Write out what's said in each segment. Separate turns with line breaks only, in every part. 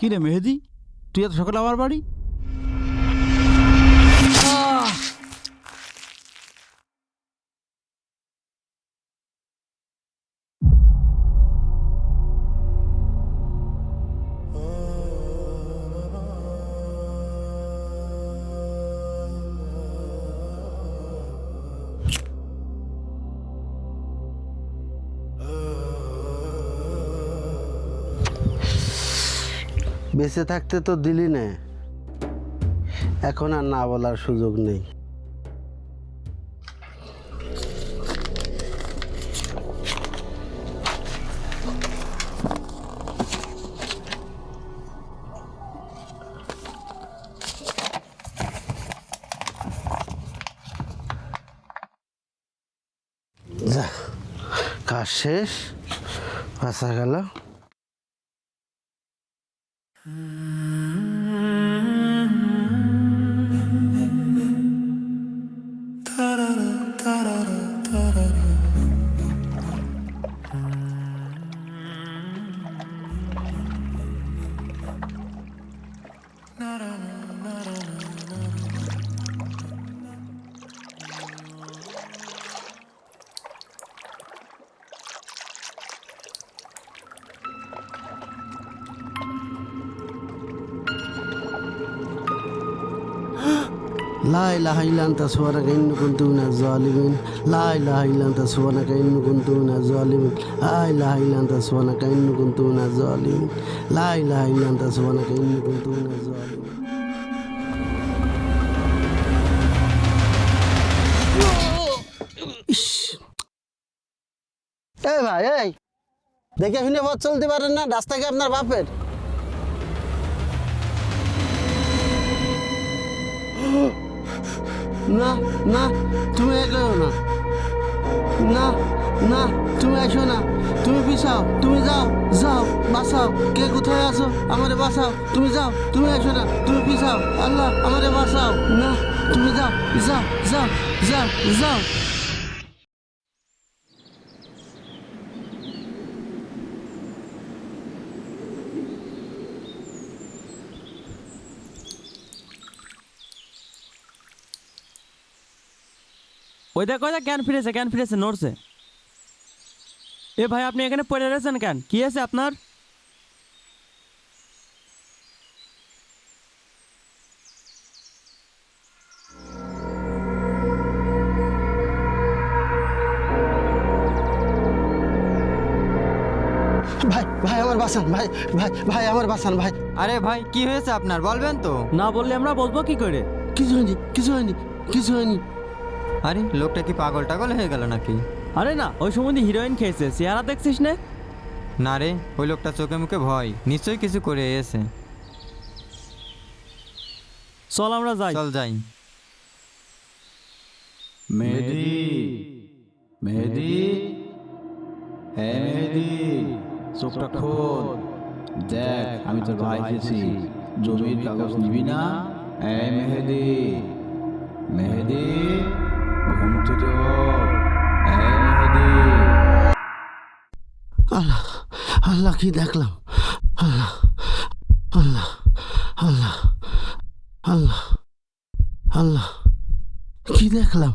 কি রে মেহেদি, তুই এত সকালে আমার বাড়ি?
বেঁচে থাকতে তো দিলি না, এখন আর না বলার সুযোগ নেই। যা, কাজ শেষ, বাঁচা গেল। لا إله إلا أنت سبحانك إني كنت من الظالمين. لا إله إلا أنت سبحانك إني كنت من الظالمين. لا إله إلا أنت سبحانك إني كنت من الظالمين. لا إله إلا أنت سبحانك إني كنت من الظالمين. এই ভাই, এই দেখে শুনে পথ চলতে পারেন না? রাস্তা কি আপনার বাপের? না না, তুমি এগো না, না না, তুমি এসো না, তুমি পিছাও, তুমি যাও, যাও, বাঁচাও। কে কোথায় আছো? আমারে বাঁচাও, তুমি যাও, তুমি এসো না, তুমি পিছাও। আল্লাহ আমারে বাঁচাও। না, তুমি যাও, যাও, যাও, যাও, যাও।
ওই দেখ জ্ঞান ফিরেছে নড়ছে। এ ভাই, আপনি এখানে পড়ে রয়েছেন কেন? কি আছে আপনার?
ভাই, ভাই আমার বাঁচান, ভাই, ভাই, ভাই আমার বাঁচান, ভাই।
আরে ভাই, কি হয়েছে আপনার? বলবেন তো।
না বললে আমরা বলবো কি করে?
কিছু হয়নি, কিছু হয়নি, কিছু হয়নি।
আরে লোকটা কি পাগল টাগল হয়ে গেল নাকি?
আরে না, ওই সময় হিরোইন খেয়েছে, চেহারা দেখছিস না?
না রে, ওই লোকটা চোখে মুখে ভয়, নিশ্চয়ই কিছু করে এসে।
চল আমরা যাই।
চল যাই।
মেহেদি, মেহেদি, হ্যাঁ মেহেদি, চোখটা খোল। দেখ, আমি তোর ভাই এসেছি। জমির কাগজ নিবি না? এই মেহেদি, মেহেদি, ঘুম থেকে ওঠ। এই মেহেদি।
আল্লাহ, আল্লাহ কি দেখলাম? আল্লাহ, আল্লাহ, আল্লাহ, আল্লাহ, আল্লাহ, কি দেখলাম?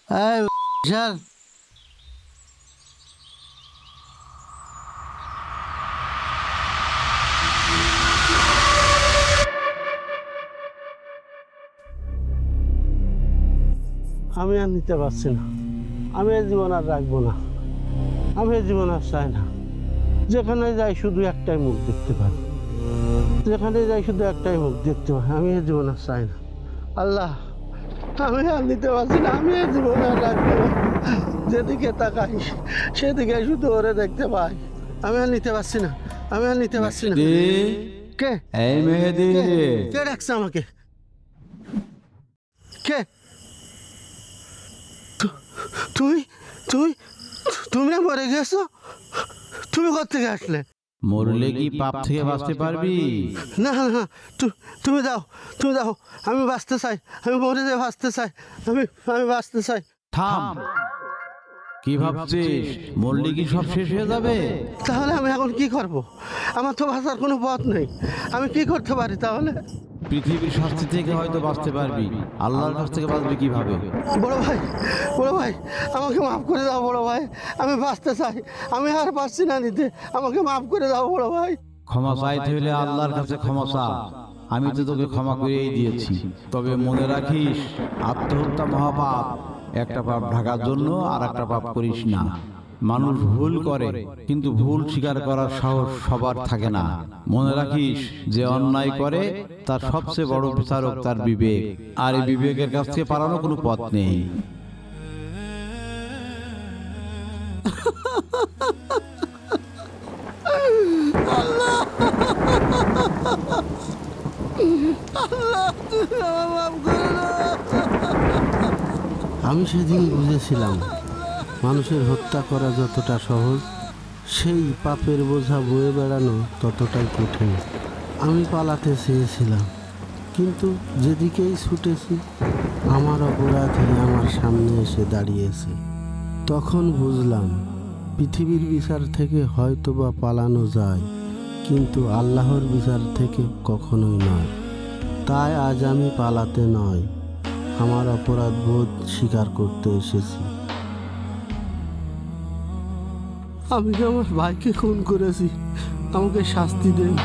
এই বিশাল, আমি আর নিতে পারছি না। আমি এই জীবন আর রাখবো না। আমি এই জীবন আর চাই না। যেখানে যাই শুধু একটাই মুখ দেখতে পাই, যেখানে যাই শুধু একটাই মুখ দেখতে পাই। আমি এই জীবন আর চাই না। আল্লাহ, আমি আর নিতে পারছি না। আমি এই জীবন আর রাখবো না। যেদিকে তাকাই সেদিকে শুধু ওরে দেখতে পাই। আমি আর নিতে পারছি না। আমি আর নিতে পারছি না। কে
এই মেহেদি,
কে ডাকছে আমাকে? কে? তুমি তুমি তুমি না মরে গেছো? তুমি কোথেকে আসলে?
মরলে কি পাপ থেকে বাঁচতে পারবি?
না না, তুমি দাও, তুমি দাও। আমি বাঁচতে চাই। আমি মরে যাই, বাঁচতে চাই। আমি বাঁচতে চাই।
থাম। কি ভাবছিস মরলে কি সব শেষ হয়ে যাবে?
তাহলে আমি এখন কি করব? আমার তো বাঁচার কোনো পথ নেই। আমি কি করতে পারি তাহলে?
পৃথিবীর শাস্তি থেকে হয়তো বাঁচতে পারবি, আল্লাহর কাছ থেকে বাঁচবি কিভাবে?
বড় ভাই, বড় ভাই, আমাকে মাফ করে দাও বড় ভাই। আমি বাঁচতে চাই। আমি আর পারছি না নিতে। আমাকে মাফ করে দাও বড় ভাই।
ক্ষমা চাইতে হলে আল্লাহর কাছে ক্ষমা চা। আমি তো তোকে ক্ষমা করেই দিয়েছি। তবে মনে রাখিস, আত্মহত্যা মহাপাপ। একটা পাপ ঢাকার জন্য আর একটা পাপ করিস না। মানুষ ভুল করে, কিন্তু ভুল স্বীকার করার সাহস সবার থাকে না। মনে রাখিস, যে অন্যায় করে তার সবচেয়ে বড় বিচারক তার বিবেক, আর এই বিবেকের কাছ থেকে পালানোর কোনো পথ নেই।
আমি সেদিন বুঝেছিলাম মানুষের হত্যা করা যতটা সহজ, সেই পাপের বোঝা বয়ে বেড়ানো ততটাই কঠিন। আমি পালাতে চেয়েছিলাম, কিন্তু যেদিকেই ছুটেছি আমার অপরাধী আমার সামনে এসে দাঁড়িয়েছে। তখন বুঝলাম পৃথিবীর বিচার থেকে হয়তোবা পালানো যায়, কিন্তু আল্লাহর বিচার থেকে কখনোই নয়। তাই আজ আমি পালাতে নয়, আমার অপরাধ বোধ স্বীকার করতে এসেছি। আমি আমার ভাইকে খুন করেছি, আমাকে শাস্তি দেন।